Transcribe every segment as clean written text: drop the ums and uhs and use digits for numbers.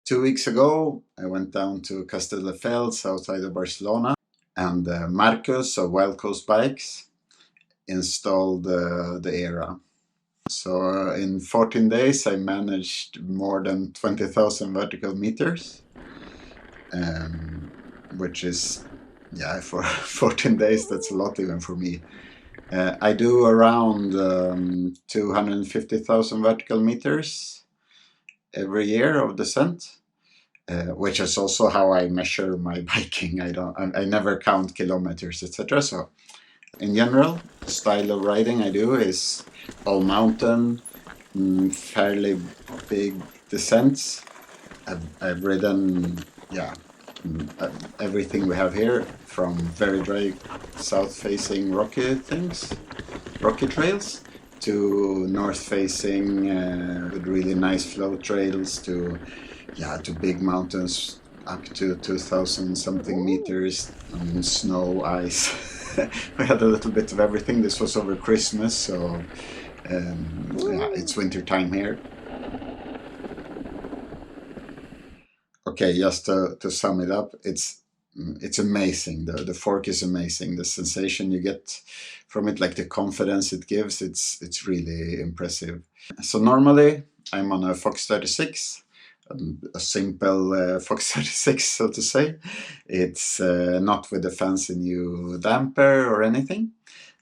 2 weeks ago, I went down to Castelldefels outside of Barcelona, and Marcus of Wildcoast Bikes installed the ERA. So in 14 days, I managed more than 20,000 vertical meters, which is, yeah, for 14 days, that's a lot even for me. I do around 250,000 vertical meters every year of descent, which is also how I measure my biking. I never count kilometers, etc. So in general, the style of riding I do is all mountain, fairly big descents. I've ridden, yeah, everything we have here, from very dry south-facing rocky trails, to north-facing with really nice flow trails, to big mountains up to 2,000 something meters, snow, ice. We had a little bit of everything. This was over Christmas, so it's winter time here. Okay, just to sum it up, it's amazing. The fork is amazing. The sensation you get from it, like the confidence it gives, it's really impressive. So normally I'm on a Fox 36, a simple Fox 36, so to say. It's not with a fancy new damper or anything.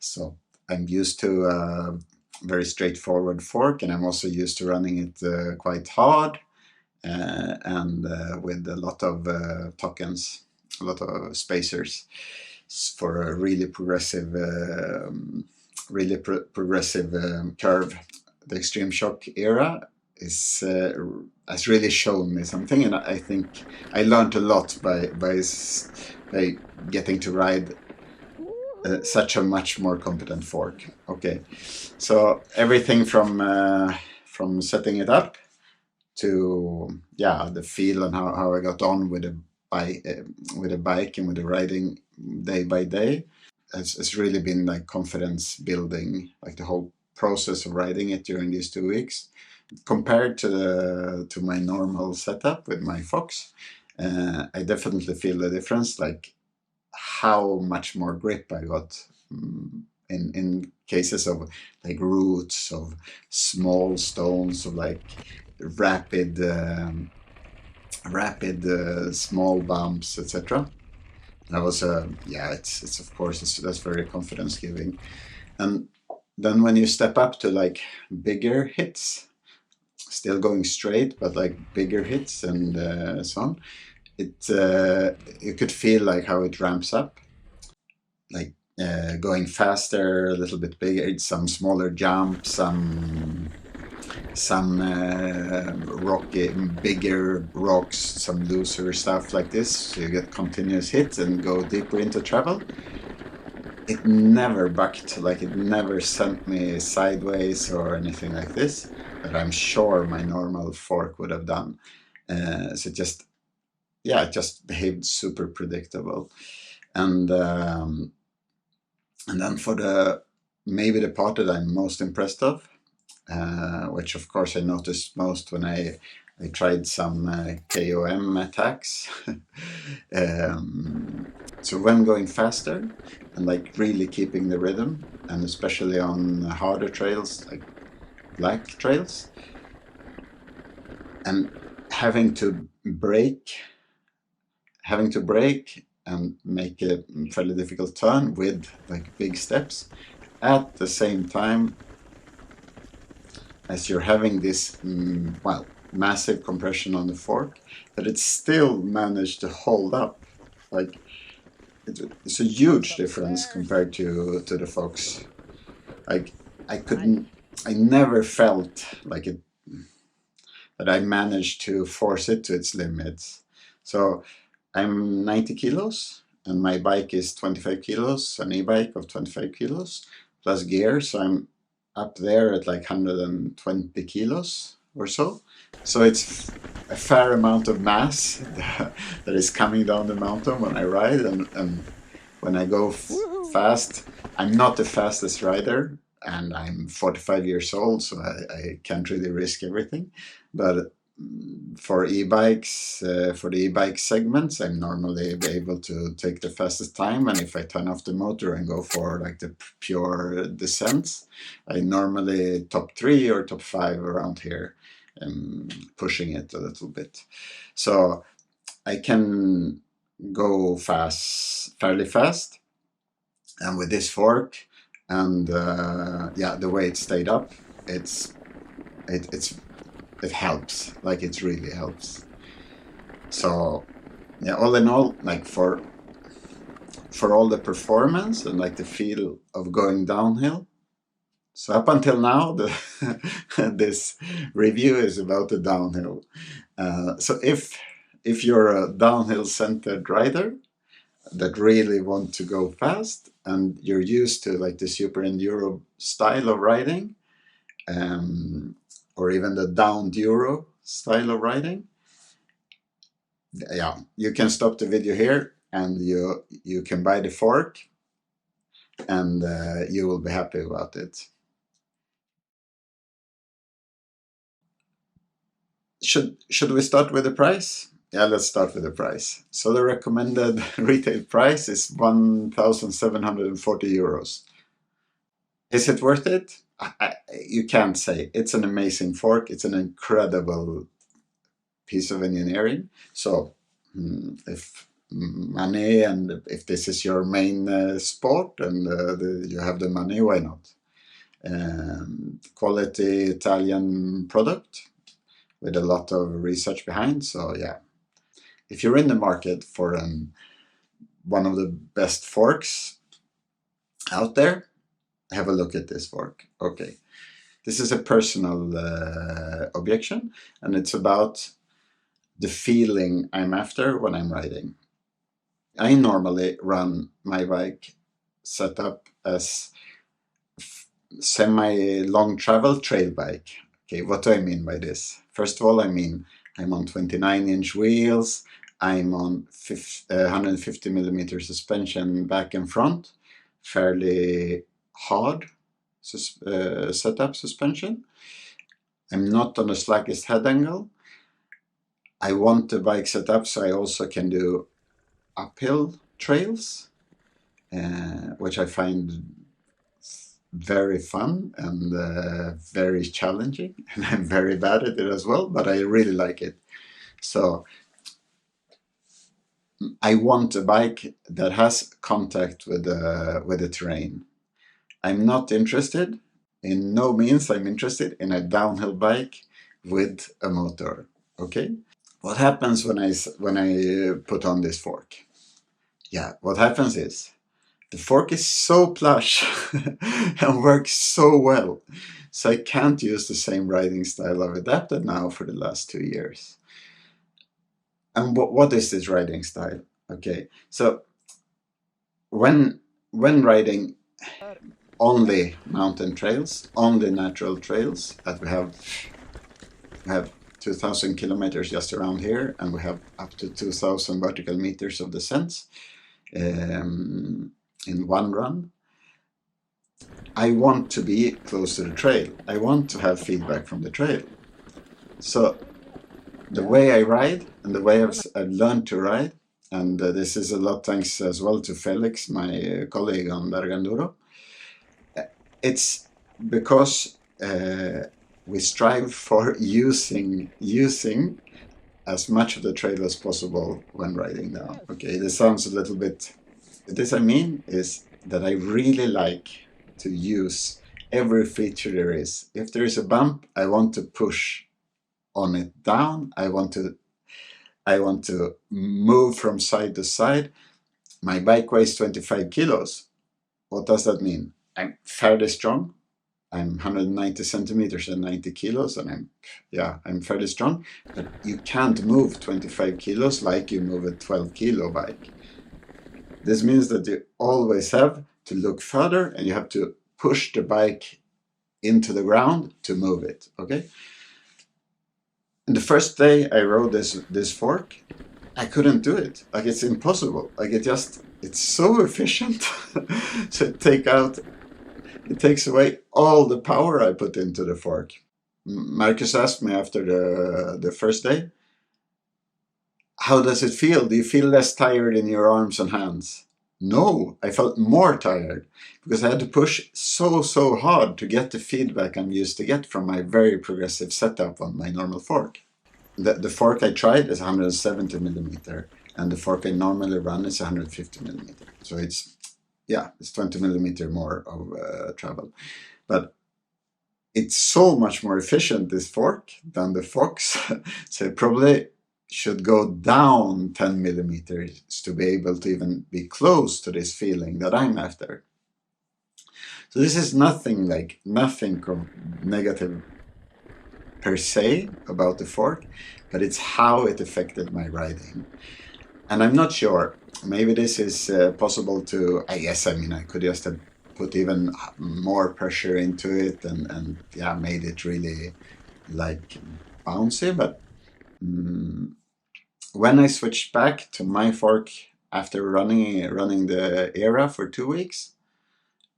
So I'm used to a very straightforward fork, and I'm also used to running it quite hard. And with a lot of tokens, a lot of spacers, for a really progressive curve. The Extreme Shox ERA has really shown me something, and I think I learned a lot by getting to ride such a much more competent fork. Okay, so everything from setting it up to the feel and how I got on with the bike and with the riding day by day. It's really been like confidence building, like the whole process of riding it during these 2 weeks, compared to my normal setup with my Fox. I definitely feel the difference, like how much more grip I got in cases of like roots, of small stones, of like rapid small bumps, etc. That was it's of course that's very confidence giving. And then when you step up to like bigger hits, still going straight, but like bigger hits and so on, you could feel like how it ramps up, like going faster, a little bit bigger, some smaller jumps, some rocky, bigger rocks, some looser stuff like this. So you get continuous hits and go deeper into travel. It never bucked, like it never sent me sideways or anything like this, that I'm sure my normal fork would have done. So it just behaved super predictable. And then for maybe the part that I'm most impressed of, which of course I noticed most when I tried some KOM attacks. So when going faster and like really keeping the rhythm, and especially on harder trails, like black trails, and having to brake and make a fairly difficult turn with like big steps, at the same time as you're having this massive compression on the fork, that it still managed to hold up. Like it's a huge difference compared to the Fox. Like I never felt like it, that I managed to force it to its limits. So I'm 90 kilos and my bike is 25 kilos, an e-bike of 25 kilos plus gear. So I'm up there at like 120 kilos or so. So it's a fair amount of mass that is coming down the mountain when I ride, and when I go fast. I'm not the fastest rider, and I'm 45 years old, so I can't really risk everything. But for e-bikes, for the e-bike segments, I'm normally able to take the fastest time, and if I turn off the motor and go for like the pure descents, I normally top 3 or top 5 around here, pushing it a little bit. So I can go fast, fairly fast, and with this fork, and yeah, the way it stayed up, it helps. Like, it really helps. So yeah, all in all, like for all the performance and like the feel of going downhill. So up until now, this review is about the downhill. So if you're a downhill centered rider that really want to go fast, and you're used to like the super enduro style of riding, or even the down duro style of riding, yeah, you can stop the video here, and you can buy the fork, and you will be happy about it. Should we start with the price? Yeah, let's start with the price. So the recommended retail price is 1,740 euros. Is it worth it? You can't say. It's an amazing fork. It's an incredible piece of engineering. So if money, and if this is your main sport, and you have the money, why not? Quality Italian product with a lot of research behind. So yeah, if you're in the market for one of the best forks out there, have a look at this fork. Okay, this is a personal objection, and it's about the feeling I'm after when I'm riding. I normally run my bike set up as semi-long travel trail bike. Okay, what do I mean by this? First of all, I mean I'm on 29-inch wheels, I'm on 150 millimeter suspension back and front, fairly hard setup suspension. I'm not on the slackest head angle. I want the bike set up so I also can do uphill trails, which I find very fun and very challenging, and I'm very bad at it as well, but I really like it. So I want a bike that has contact with the terrain. I'm not interested, in no means I'm interested in a downhill bike with a motor. Okay, what happens when I put on this fork? Yeah, what happens is the fork is so plush and works so well, so I can't use the same riding style I've adapted now for the last 2 years. And what is this riding style? Okay, so when riding only mountain trails, only natural trails, that we have 2,000 kilometers just around here, and we have up to 2,000 vertical meters of descents in one run. I want to be close to the trail. I want to have feedback from the trail. So the way I ride and the way I've learned to ride, and this is a lot thanks as well to Felix, my colleague on Berganduro, it's because we strive for using as much of the trail as possible when riding down. Okay, this sounds a little bit... This I mean is that I really like to use every feature there is. If there is a bump, I want to push on it down. I want to move from side to side. My bike weighs 25 kilos. What does that mean? I'm fairly strong. I'm 190 centimeters and 90 kilos, and I'm fairly strong. But you can't move 25 kilos like you move a 12 kilo bike. This means that you always have to look further, and you have to push the bike into the ground to move it, okay? And the first day I rode this fork, I couldn't do it. Like, it's impossible. Like, it's so efficient. So it takes away all the power I put into the fork. Marcus asked me after the first day, how does it feel? Do you feel less tired in your arms and hands? No, I felt more tired because I had to push so hard to get the feedback I'm used to get from my very progressive setup on my normal fork. The fork I tried is 170 millimeter, and the fork I normally run is 150 millimeter. So it's 20 millimeter more of travel. But it's so much more efficient, this fork, than the Fox. So it probably should go down 10 millimeters to be able to even be close to this feeling that I'm after. So this is nothing negative per se about the fork, but it's how it affected my riding. And I'm not sure, maybe this is possible to, I could just have put even more pressure into it and made it really like bouncy. But when I switched back to my fork after running the ERA for 2 weeks,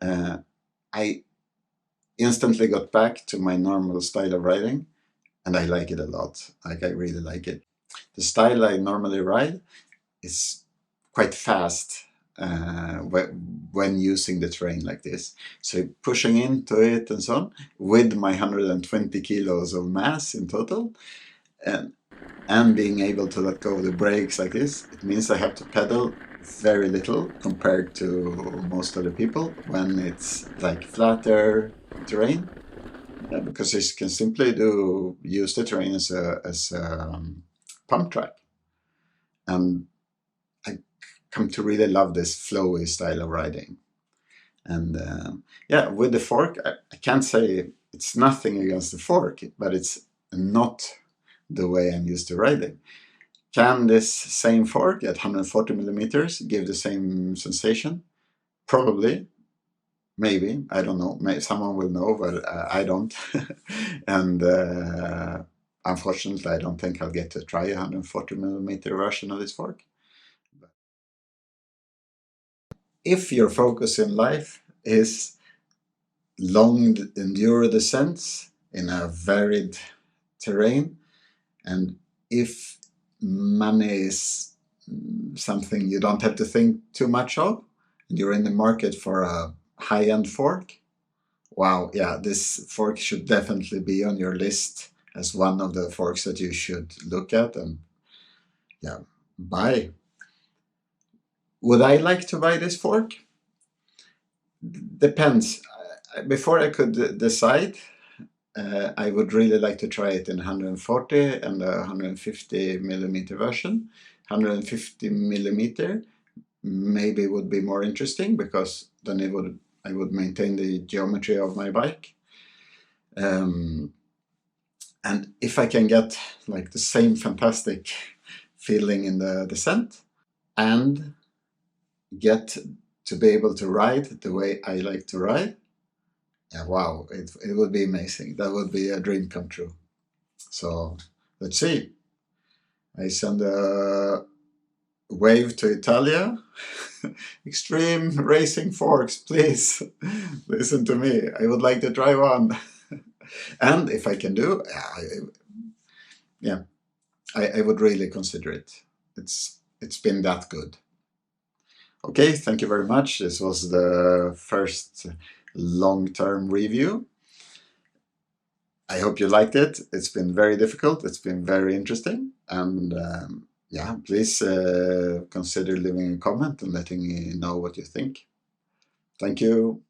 I instantly got back to my normal style of riding, and I like it a lot. Like, I really like it. The style I normally ride is quite fast when using the terrain like this. So pushing into it and so on, with my 120 kilos of mass in total, and being able to let go of the brakes like this, it means I have to pedal very little compared to most other people when it's like flatter terrain, because you can simply use the terrain as a pump track. And I come to really love this flowy style of riding. And with the fork, I can't say it's nothing against the fork, but it's not the way I'm used to riding. Can this same fork at 140 millimeters give the same sensation? Probably. Maybe. I don't know. Maybe someone will know, but I don't. And unfortunately, I don't think I'll get to try a 140 millimeter version of this fork. If your focus in life is long enduro descents in a varied terrain, and if money is something you don't have to think too much of, and you're in the market for a high-end fork, wow, yeah, this fork should definitely be on your list as one of the forks that you should look at and buy. Would I like to buy this fork? Depends. Before I could decide, I would really like to try it in 140 and a 150 millimeter version. 150 millimeter maybe would be more interesting, because then I would maintain the geometry of my bike. And if I can get like the same fantastic feeling in the descent and get to be able to ride the way I like to ride, wow, it would be amazing. That would be a dream come true. So let's see. I send a wave to Italia. Extreme Racing Forks, please listen to me. I would like to try one. And if I can do, I would really consider it. It's been that good. Okay, thank you very much. This was the first long-term review. I hope you liked it. It's been very difficult. It's been very interesting. And please consider leaving a comment and letting me know what you think. Thank you.